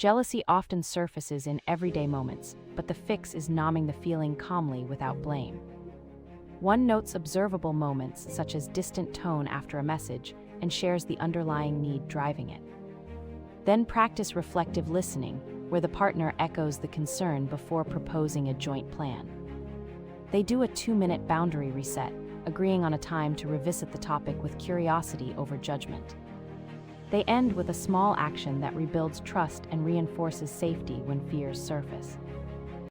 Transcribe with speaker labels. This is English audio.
Speaker 1: Jealousy often surfaces in everyday moments, but the fix is numbing the feeling calmly without blame. One notes observable moments such as distant tone after a message and shares the underlying need driving it. Then practice reflective listening, where the partner echoes the concern before proposing a joint plan. They do a 2-minute boundary reset, agreeing on a time to revisit the topic with curiosity over judgment. They end with a small action that rebuilds trust and reinforces safety when fears surface.